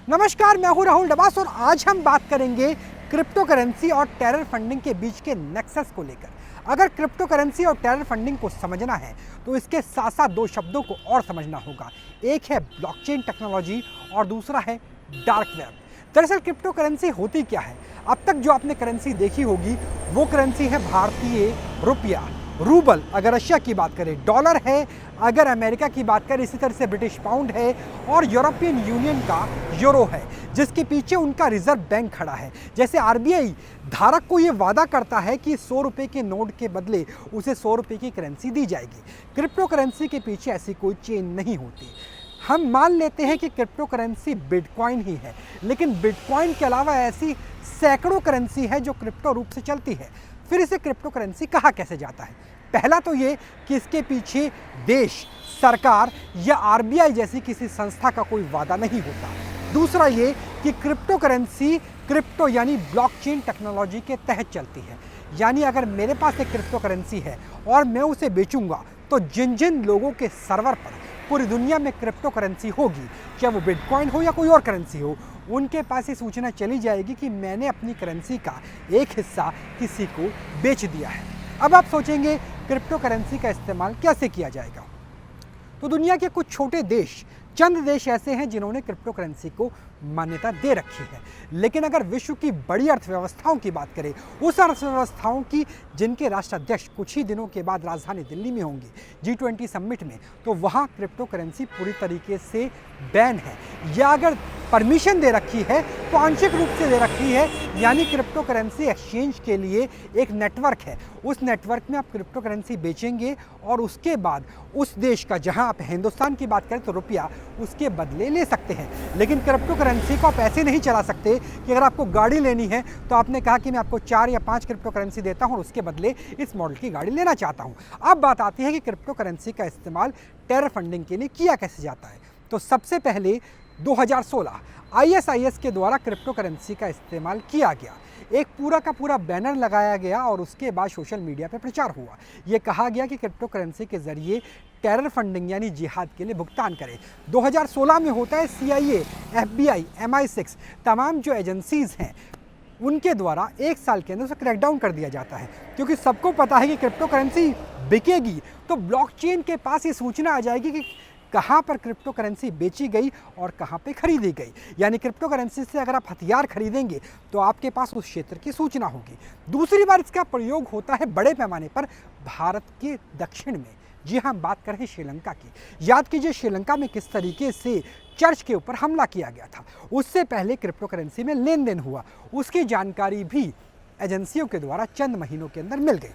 नमस्कार, मैं हूं राहुल डबास और आज हम बात करेंगे क्रिप्टो करेंसी और टेरर फंडिंग के बीच के नेक्सस को लेकर। अगर क्रिप्टो करेंसी और टेरर फंडिंग को समझना है तो इसके साथ साथ दो शब्दों को और समझना होगा। एक है ब्लॉकचेन टेक्नोलॉजी और दूसरा है डार्क वेब। दरअसल क्रिप्टो करेंसी होती क्या है? अब तक जो आपने करेंसी देखी होगी वो करेंसी है भारतीय रुपया, रूबल अगर रशिया की बात करें, डॉलर है अगर अमेरिका की बात करें, इसी तरह से ब्रिटिश पाउंड है और यूरोपियन यूनियन का यूरो है, जिसके पीछे उनका रिजर्व बैंक खड़ा है। जैसे आरबीआई धारक को ये वादा करता है कि 100 रुपये के नोट के बदले उसे 100 रुपये की करेंसी दी जाएगी। क्रिप्टो करेंसी के पीछे ऐसी कोई चेन नहीं होती। हम मान लेते हैं कि क्रिप्टो करेंसी बिटकॉइन ही है, लेकिन बिटकॉइन के अलावा ऐसी सैकड़ों करेंसी है जो क्रिप्टो रूप से चलती है। फिर इसे क्रिप्टो करेंसी कहा कैसे जाता है? पहला तो ये कि इसके पीछे देश, सरकार या आरबीआई जैसी किसी संस्था का कोई वादा नहीं होता। दूसरा ये कि क्रिप्टो करेंसी क्रिप्टो यानी ब्लॉकचेन टेक्नोलॉजी के तहत चलती है। यानी अगर मेरे पास एक क्रिप्टो करेंसी है और मैं उसे बेचूंगा तो जिन जिन लोगों के सर्वर पर पूरी दुनिया में क्रिप्टो करेंसी होगी, चाहे वो बिटकॉइन हो या कोई और करेंसी हो, उनके पास ये सूचना चली जाएगी कि मैंने अपनी करेंसी का एक हिस्सा किसी को बेच दिया है। अब आप सोचेंगे क्रिप्टो करेंसी का इस्तेमाल कैसे किया जाएगा? तो दुनिया के कुछ छोटे देश, चंद देश ऐसे हैं जिन्होंने क्रिप्टो करेंसी को मान्यता दे रखी है। लेकिन अगर विश्व की बड़ी अर्थव्यवस्थाओं की बात करें, उस अर्थव्यवस्थाओं की जिनके राष्ट्राध्यक्ष कुछ ही दिनों के बाद राजधानी दिल्ली में होंगी G20 समिट में, तो वहाँ क्रिप्टो करेंसी पूरी तरीके से बैन है, या अगर परमिशन दे रखी है तो आंशिक रूप से दे रखी है। यानी क्रिप्टो करेंसी एक्सचेंज के लिए एक नेटवर्क है, उस नेटवर्क में आप क्रिप्टो करेंसी बेचेंगे और उसके बाद उस देश का, जहां आप हिंदुस्तान की बात करें तो रुपया, उसके बदले ले सकते हैं। लेकिन क्रिप्टो करेंसी को आप ऐसे नहीं चला सकते कि अगर आपको गाड़ी लेनी है तो आपने कहा कि मैं आपको 4 या 5 क्रिप्टो करेंसी देता हूं और उसके बदले इस मॉडल की गाड़ी लेना चाहता हूं। अब बात आती है कि क्रिप्टो करेंसी का इस्तेमाल टेरर फंडिंग के लिए किया कैसे जाता है। तो सबसे पहले 2016 ISIS के द्वारा क्रिप्टो करेंसी का इस्तेमाल किया गया। एक पूरा का पूरा बैनर लगाया गया और उसके बाद सोशल मीडिया पर प्रचार हुआ। ये कहा गया कि क्रिप्टो करेंसी के जरिए टेरर फंडिंग यानी जिहाद के लिए भुगतान करें। 2016 में होता है CIA, FBI, MI6 तमाम जो एजेंसीज हैं उनके द्वारा 1 साल के अंदर उसे क्रैकडाउन कर दिया जाता है, क्योंकि सबको पता है कि क्रिप्टो करेंसी बिकेगी तो ब्लॉकचेन के पास ये सूचना आ जाएगी कि कहाँ पर क्रिप्टो करेंसी बेची गई और कहाँ पे खरीदी गई। यानी क्रिप्टो करेंसी से अगर आप हथियार खरीदेंगे तो आपके पास उस क्षेत्र की सूचना होगी। दूसरी बार इसका प्रयोग होता है बड़े पैमाने पर भारत के दक्षिण में। जी हाँ, बात कर रहे हैं श्रीलंका की। याद कीजिए श्रीलंका में किस तरीके से चर्च के ऊपर हमला किया गया था। उससे पहले क्रिप्टो करेंसी में लेन देन हुआ, उसकी जानकारी भी एजेंसियों के द्वारा चंद महीनों के अंदर मिल गई।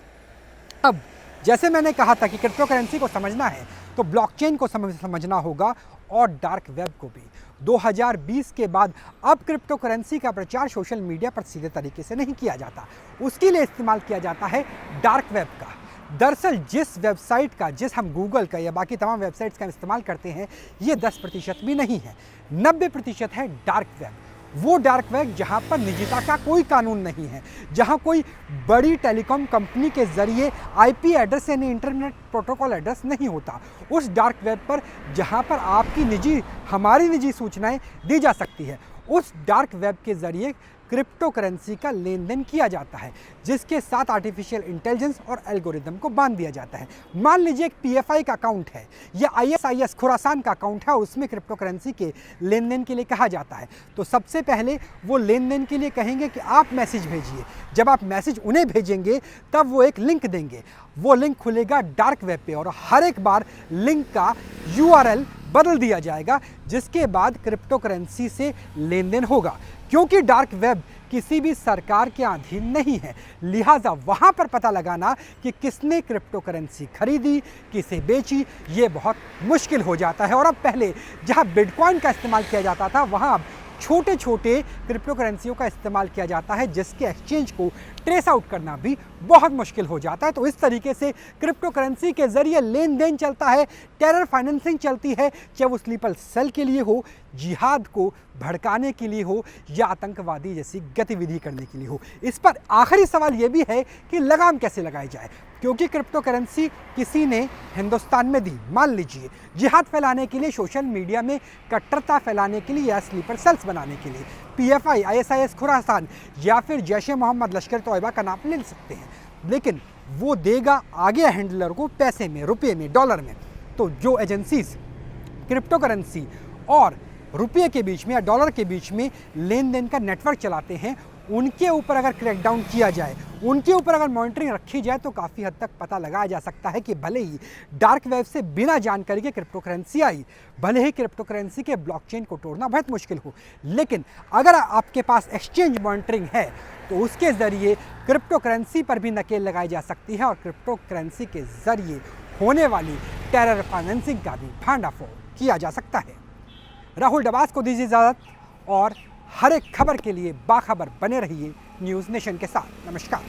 अब जैसे मैंने कहा था कि क्रिप्टो करेंसी को समझना है तो ब्लॉकचेन को समझना होगा और डार्क वेब को भी। 2020 के बाद अब क्रिप्टो करेंसी का प्रचार सोशल मीडिया पर सीधे तरीके से नहीं किया जाता, उसके लिए इस्तेमाल किया जाता है डार्क वेब का। दरअसल जिस वेबसाइट का, जिस हम गूगल का या बाकी तमाम वेबसाइट्स का इस्तेमाल करते हैं, ये 10% भी नहीं है, 90% है डार्क वेब। वो डार्क वेब जहां पर निजता का कोई कानून नहीं है, जहां कोई बड़ी टेलीकॉम कंपनी के जरिए IP एड्रेस यानी इंटरनेट प्रोटोकॉल एड्रेस नहीं होता। उस डार्क वेब पर जहां पर आपकी हमारी निजी सूचनाएं दी जा सकती है, उस डार्क वेब के जरिए क्रिप्टो करेंसी का लेन देन किया जाता है, जिसके साथ आर्टिफिशियल इंटेलिजेंस और एल्गोरिदम को बांध दिया जाता है। मान लीजिए एक PFI का अकाउंट है या ISIS खुरासान का अकाउंट है और उसमें क्रिप्टो करेंसी के लेन देन के लिए कहा जाता है। तो सबसे पहले वो लेन देन के लिए कहेंगे कि आप मैसेज भेजिए। जब आप मैसेज उन्हें भेजेंगे तब वो एक लिंक देंगे, वो लिंक खुलेगा डार्क वेब पे और हर एक बार लिंक का URL बदल दिया जाएगा, जिसके बाद क्रिप्टो करेंसी से लेन देन होगा। क्योंकि डार्क वेब किसी भी सरकार के अधीन नहीं है, लिहाजा वहां पर पता लगाना कि किसने क्रिप्टो करेंसी खरीदी, किसे बेची, ये बहुत मुश्किल हो जाता है। और अब पहले जहां बिटकॉइन का इस्तेमाल किया जाता था, वहां अब छोटे छोटे क्रिप्टो करेंसियों का इस्तेमाल किया जाता है, जिसके एक्सचेंज को ट्रेस आउट करना भी बहुत मुश्किल हो जाता है। तो इस तरीके से क्रिप्टो करेंसी के जरिए लेन देन चलता है, टेरर फाइनेंसिंग चलती है, चाहे वो स्लीपर सेल के लिए हो, जिहाद को भड़काने के लिए हो या आतंकवादी जैसी गतिविधि करने के लिए हो। इस पर आखिरी सवाल ये भी है कि लगाम कैसे लगाई जाए, क्योंकि क्रिप्टो करेंसी किसी ने हिंदुस्तान में दी, मान लीजिए जिहाद फैलाने के लिए, सोशल मीडिया में कट्टरता फैलाने के लिए या स्लीपर सेल्स बनाने के लिए, PFI, ISIS खुरासान या फिर जैश-ए मोहम्मद, लश्कर तोयबा का नाम ले सकते हैं, लेकिन वो देगा आगे हैंडलर को पैसे में, रुपये में, डॉलर में। तो जो एजेंसीज क्रिप्टो करेंसी और रुपये के बीच में या डॉलर के बीच में लेन देन का नेटवर्क चलाते हैं, उनके ऊपर अगर क्रैकडाउन किया जाए, उनके ऊपर अगर मॉनिटरिंग रखी जाए, तो काफ़ी हद तक पता लगाया जा सकता है कि भले ही डार्क वेब से बिना जानकारी के क्रिप्टो करेंसी आई, भले ही क्रिप्टो करेंसी के ब्लॉकचेन को तोड़ना बहुत मुश्किल हो, लेकिन अगर आपके पास एक्सचेंज मॉनिटरिंग है तो उसके ज़रिए क्रिप्टो करेंसी पर भी नकेल लगाई जा सकती है और क्रिप्टो करेंसी के ज़रिए होने वाली टेरर फाइनेंसिंग का भी भांडाफोड़ किया जा सकता है। राहुल डबास को दीजिए इजाज़त और हर एक खबर के लिए बाखबर बने रहिए न्यूज़ नेशन के साथ। नमस्कार।